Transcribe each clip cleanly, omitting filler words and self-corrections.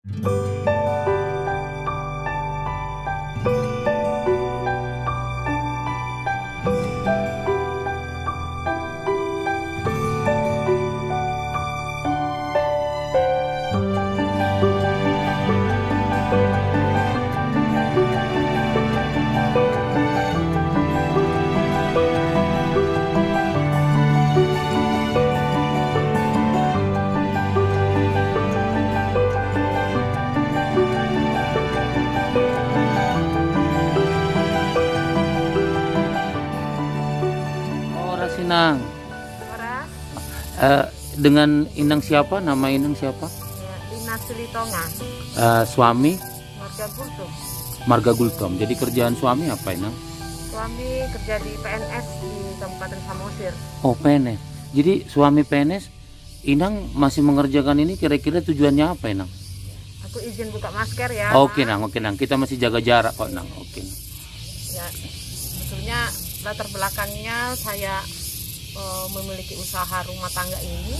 Oh, Rasinang. Horas, Dengan Inang siapa? Nama Inang siapa? ya, Dinas Silitonga, Suami warga Gultum. Marga Gultom. Jadi kerjaan suami apa, Inang? Suami kerja di PNS di Kabupaten Samosir. Oh, PNS. Jadi suami PNS, Inang masih mengerjakan ini, kira-kira tujuannya apa, Inang? Aku izin buka masker ya. Oke, Nang. Oke, Nang. Kita masih jaga jarak kok, Nang. Oke. Ya, sebetulnya latar belakangnya saya memiliki usaha rumah tangga ini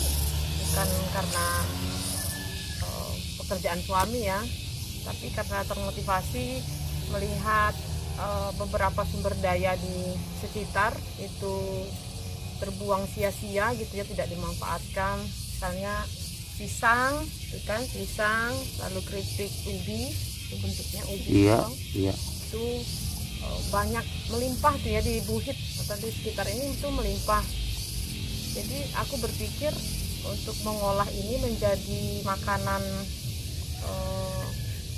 bukan karena pekerjaan suami ya, tapi karena termotivasi melihat beberapa sumber daya di sekitar itu terbuang sia-sia gitu ya, tidak dimanfaatkan. Misalnya pisang, itu kan pisang, lalu keripik ubi, itu bentuknya ubi. Iya, gitu. iya. Itu banyak melimpah tuh ya di Buhit atau di sekitar ini itu melimpah. Jadi aku berpikir untuk mengolah ini menjadi makanan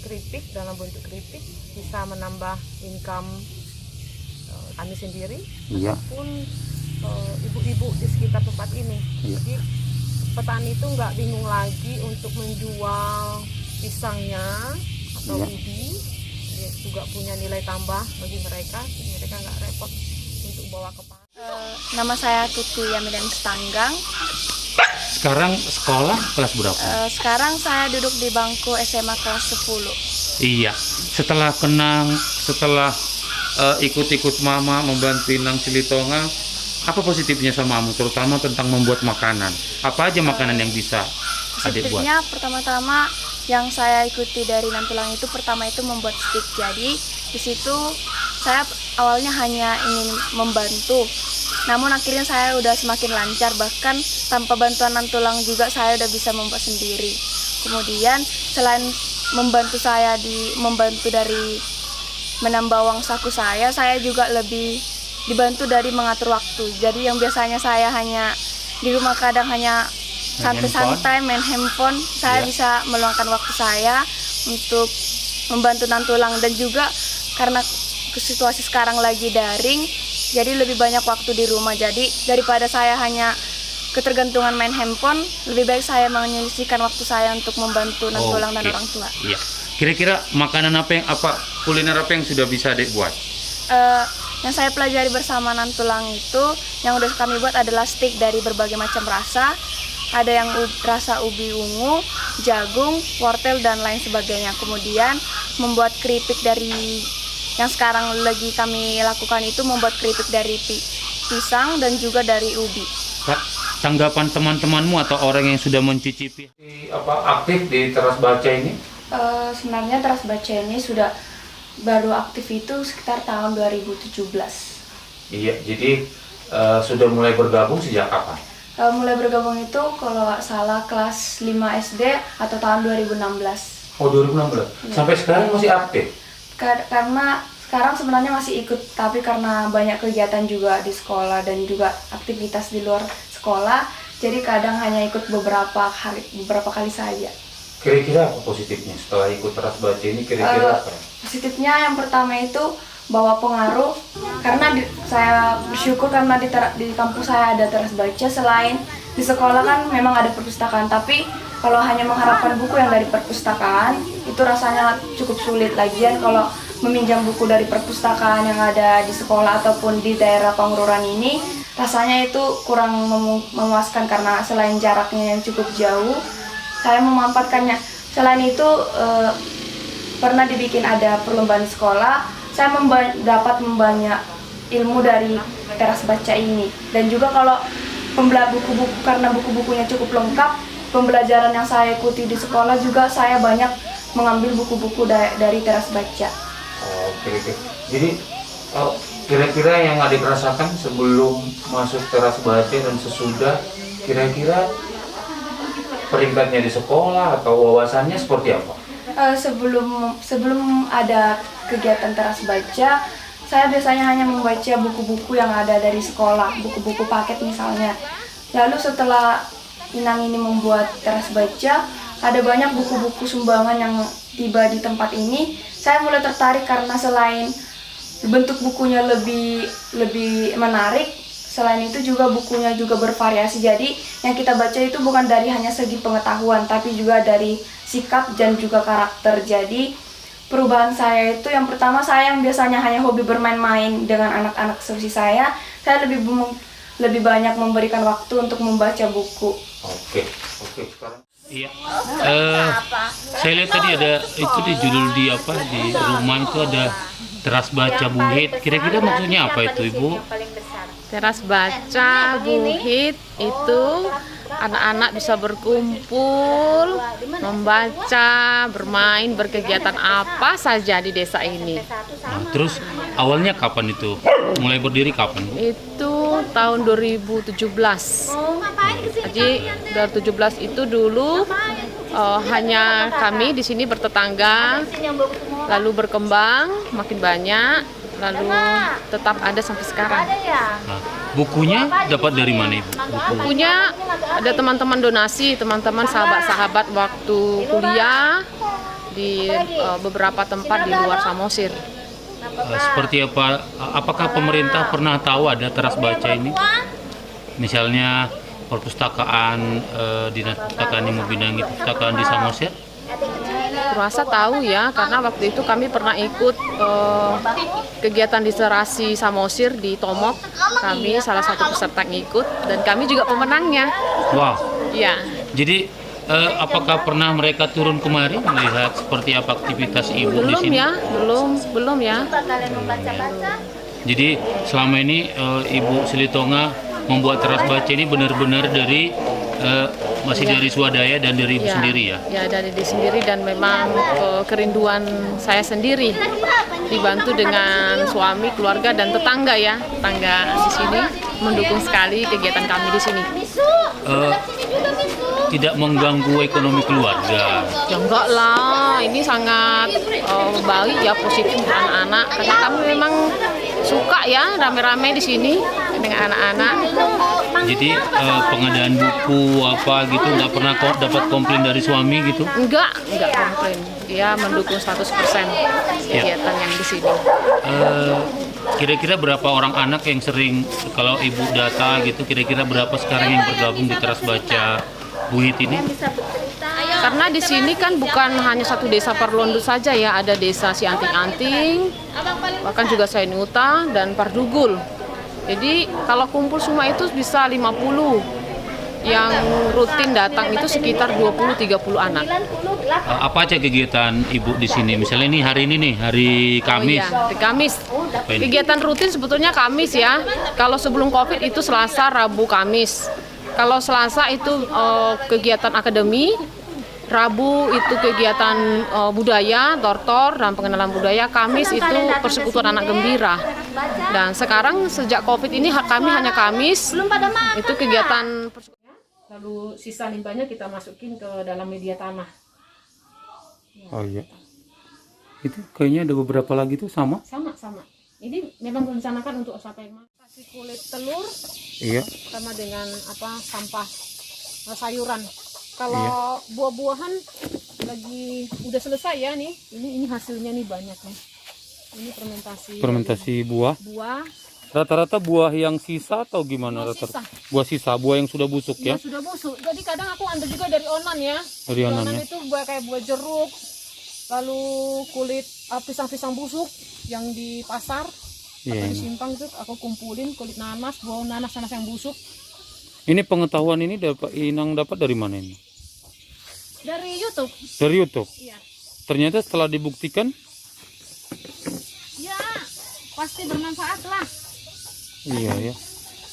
keripik dalam bentuk keripik bisa menambah income kami sendiri Iya. ataupun ibu-ibu di sekitar tempat ini. Iya. Jadi petani itu nggak bingung lagi untuk menjual pisangnya atau Iya. ubi. Dia juga punya nilai tambah bagi mereka nggak repot untuk bawa ke pasar. Nama saya Tuti Yamidan Setanggang. Sekarang sekolah kelas berapa? Sekarang saya duduk di bangku SMA kelas 10. Iya. Setelah ikut-ikut Mama membantu Inang Silitonga, apa positifnya sama kamu, terutama tentang membuat makanan? Apa aja makanan yang bisa adik buat? Positifnya pertama-tama yang saya ikuti dari Nantulang itu pertama itu membuat stick. Jadi di situ saya awalnya hanya ingin membantu. Namun akhirnya saya udah semakin lancar, bahkan tanpa bantuan Nantulang juga saya udah bisa membuat sendiri. Kemudian selain membantu dari menambah uang saku saya juga lebih dibantu dari mengatur waktu. Jadi yang biasanya saya hanya di rumah kadang hanya santai-santai main handphone, saya bisa meluangkan waktu saya untuk membantu Nantulang. Dan juga karena situasi sekarang lagi daring, jadi lebih banyak waktu di rumah. Jadi daripada saya hanya ketergantungan main handphone, lebih baik saya menyisihkan waktu saya untuk membantu Nantulang dan orang tua. Iya. Kira-kira makanan kuliner apa yang sudah bisa adik buat? Yang saya pelajari bersama Nantulang itu yang udah kami buat adalah steak dari berbagai macam rasa. Ada yang rasa ubi ungu, jagung, wortel dan lain sebagainya. Kemudian membuat keripik dari yang sekarang lagi kami lakukan itu membuat keripik dari pisang dan juga dari ubi. Tanggapan teman-temanmu atau orang yang sudah mencicipi aktif di Teras Baca ini? Sebenarnya Teras Baca ini sudah baru aktif itu sekitar tahun 2017. Iya, jadi sudah mulai bergabung sejak kapan? Mulai bergabung itu kalau nggak salah kelas 5 SD atau tahun 2016. Oh, 2016. Ya. Sampai sekarang masih aktif? Karena sekarang sebenarnya masih ikut, tapi karena banyak kegiatan juga di sekolah dan juga aktivitas di luar sekolah, jadi kadang hanya ikut beberapa kali saja. Kira-kira apa positifnya setelah ikut Teras Baca ini? Kira-kira apa? Positifnya yang pertama itu bawa pengaruh, karena saya bersyukur karena di kampus saya ada Teras Baca. Selain di sekolah kan memang ada perpustakaan, tapi kalau hanya mengharapkan buku yang dari perpustakaan itu rasanya cukup sulit. Lagian kalau meminjam buku dari perpustakaan yang ada di sekolah ataupun di daerah Pangururan ini, rasanya itu kurang memuaskan karena selain jaraknya yang cukup jauh, saya memanfaatkannya. Selain itu pernah dibikin ada perlombaan sekolah, saya dapat membanyak ilmu dari Teras Baca ini. Dan juga kalau buku-buku, karena buku-bukunya cukup lengkap, pembelajaran yang saya ikuti di sekolah juga saya banyak mengambil buku-buku dari teras baca. Oke. Jadi kira-kira yang adik rasakan sebelum masuk teras baca dan sesudah, kira-kira peringkatnya di sekolah atau wawasannya seperti apa? Sebelum ada kegiatan teras baca, saya biasanya hanya membaca buku-buku yang ada dari sekolah, buku-buku paket misalnya. Lalu setelah Inang ini membuat teras baca, ada banyak buku-buku sumbangan yang tiba di tempat ini. Saya mulai tertarik karena selain bentuk bukunya lebih menarik, selain itu juga bukunya juga bervariasi. Jadi yang kita baca itu bukan dari hanya segi pengetahuan, tapi juga dari sikap dan juga karakter. Jadi perubahan saya itu yang pertama, saya yang biasanya hanya hobi bermain-main dengan anak-anak seperti saya lebih banyak memberikan waktu untuk membaca buku. Oke sekarang. Iya. Saya lihat tadi ada itu di judul di rumah itu ada teras baca Buhit. Kira-kira maksudnya apa itu, Ibu? Teras baca Buhit itu anak-anak bisa berkumpul, membaca, bermain, berkegiatan apa saja di desa ini. Nah, terus awalnya kapan itu? Mulai berdiri kapan, Bu? Itu tahun 2017. Jadi 2017 itu dulu hanya kami di sini bertetangga, lalu berkembang makin banyak, lalu tetap ada sampai sekarang. Nah, bukunya dapat dari mana, Ibu? Bukunya ada teman-teman donasi, teman-teman sahabat-sahabat waktu kuliah di beberapa tempat di luar Samosir. Seperti apa? Apakah pemerintah pernah tahu ada teras baca ini? Misalnya perpustakaan Dinas Perpustakaan Imo Binangi, perpustakaan di Samosir? Kurasa tahu ya, karena waktu itu kami pernah ikut kegiatan literasi Samosir di Tomok. Kami salah satu peserta yang ikut dan kami juga pemenangnya. Wow. Iya. Jadi apakah pernah mereka turun kemari melihat seperti apa aktivitas Ibu di sini? Belum ya. Jadi selama ini Ibu Silitonga membuat teras baca ini benar-benar dari masih dari swadaya dan dari Ibu sendiri ya? Ya, dari diri sendiri dan memang kerinduan saya sendiri, dibantu dengan suami, keluarga dan tetangga ya. Tetangga di sini mendukung sekali kegiatan kami di sini. Tidak mengganggu ekonomi keluarga? Ya enggak lah, ini sangat baik ya, positif untuk anak-anak karena kami memang suka ya rame-rame di sini dengan anak-anak. Jadi pengadaan buku apa gitu nggak pernah dapat komplain dari suami gitu? Enggak komplain. Dia mendukung 100% kegiatan yang di sini. Kira-kira berapa orang anak yang sering kalau Ibu data gitu, kira-kira berapa sekarang yang bergabung di teras baca Buhit ini? Karena di sini kan bukan hanya satu desa Parlondo saja ya, ada desa Sianting-Anting, bahkan juga Sainuta dan Pardugul. Jadi kalau kumpul semua itu bisa 50. Yang rutin datang itu sekitar 20-30 anak. Apa aja kegiatan Ibu di sini? Misalnya ini hari ini nih, hari Kamis. Oh iya, hari Kamis. Kegiatan rutin sebetulnya Kamis ya. Kalau sebelum Covid itu Selasa, Rabu, Kamis. Kalau Selasa itu kegiatan akademi, Rabu itu kegiatan budaya, tortor dan pengenalan budaya, Kamis itu persekutuan anak gembira. Dan sekarang sejak Covid ini kami hanya Kamis, itu kegiatan persekutuan. Lalu sisa limbahnya kita masukin ke dalam media tanah. Oh iya. Itu kayaknya ada beberapa lagi tuh sama? Sama. Ini memang direncanakan untuk sampai kasih kulit telur. Iya. Sama dengan sampah sayuran. Kalau buah-buahan lagi udah selesai ya nih. Ini hasilnya nih banyak nih. Ini fermentasi buah. Rata-rata buah yang sisa atau gimana? Buah sisa, buah yang sudah busuk ya? Sudah busuk. Jadi kadang aku ambil juga dari onan ya. Dari onan ya? Itu kayak buah jeruk, lalu kulit pisang-pisang busuk yang di pasar atau di simpang itu aku kumpulin, kulit nanas, buah nanas yang busuk. Ini pengetahuan ini Inang dapat dari mana ini? Dari YouTube. Dari YouTube? Iya. Ternyata setelah dibuktikan? Ya, pasti bermanfaat lah. Iya ya.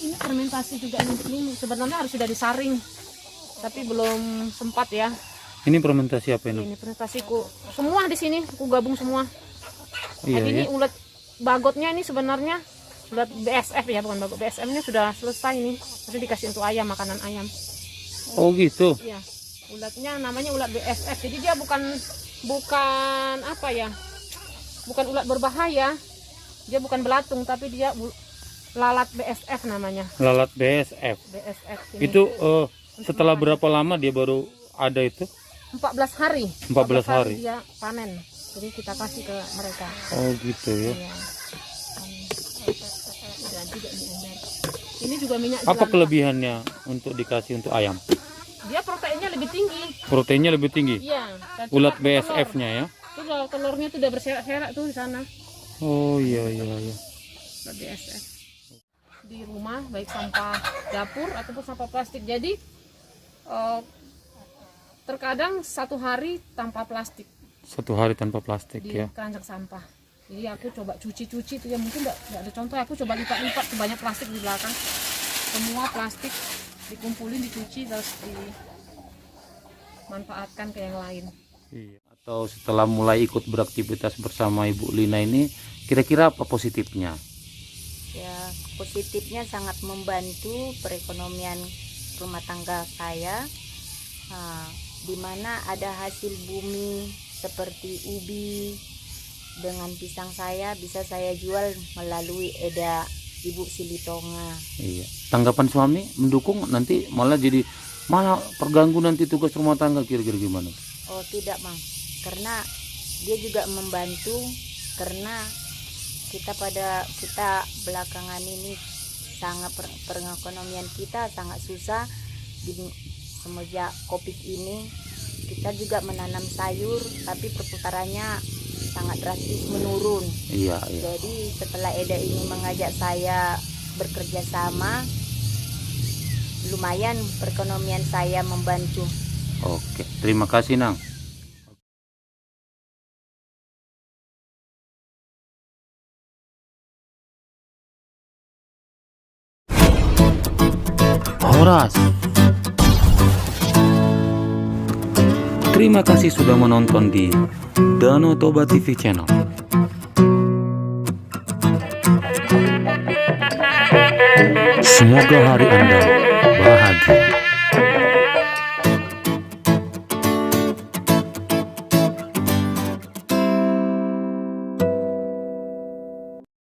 Ini fermentasi juga ini sebenarnya harus sudah disaring, tapi belum sempat ya. Ini fermentasi apa ini? Ini presentasiku semua di sini, aku gabung semua. Iya Jadi ini ya. ulat bagotnya ini sebenarnya ulat BSF ya, bukan bagot. BSF-nya sudah selesai nih. Nanti dikasih untuk ayam, makanan ayam. Oh gitu. Iya. Ulatnya namanya ulat BSF. Jadi dia bukan apa ya? Bukan ulat berbahaya. Dia bukan belatung tapi dia lalat BSF namanya. Lalat BSF. BSF ini. Itu setelah berapa lama dia baru ada itu? 14 hari. 14 hari. Dia panen. Jadi kita kasih ke mereka. Oh gitu ya. Iya. Dan juga ini ember. Ini juga minyak Apa jelantah. kelebihannya untuk dikasih untuk ayam? Dia proteinnya lebih tinggi. Proteinnya lebih tinggi. Iya. Dan Ulat cepat bertelur. BSF-nya ya. Itu telurnya tuh udah berserak-serak tuh di sana. Oh iya. Ulat BSF. Di rumah baik sampah dapur ataupun sampah plastik. Jadi terkadang 1 hari tanpa plastik 1 hari tanpa plastik di ya. keranjang sampah. Jadi aku coba cuci tuh ya, mungkin nggak ada contoh. Aku coba lipat tuh banyak plastik di belakang. Semua plastik dikumpulin, dicuci, terus dimanfaatkan ke yang lain. Iya. Atau setelah mulai ikut beraktivitas bersama Ibu Lina ini, kira-kira apa positifnya? Ya, positifnya sangat membantu perekonomian rumah tangga saya, di mana ada hasil bumi seperti ubi dengan pisang saya bisa saya jual melalui EDA Ibu Silitonga. Iya. Tanggapan suami mendukung, nanti malah terganggu nanti tugas rumah tangga, kira-kira gimana? Oh tidak, Mang, karena dia juga membantu, karena kita belakangan ini sangat perekonomian kita sangat susah semenjak Covid ini. Kita juga menanam sayur tapi perputarannya sangat drastis menurun. Iya. Jadi setelah EDA ini mengajak saya bekerja sama, lumayan perekonomian saya membantu. Oke, terima kasih Nang. Horas. Terima kasih sudah menonton di Danau Toba TV channel. Semoga hari Anda bahagia.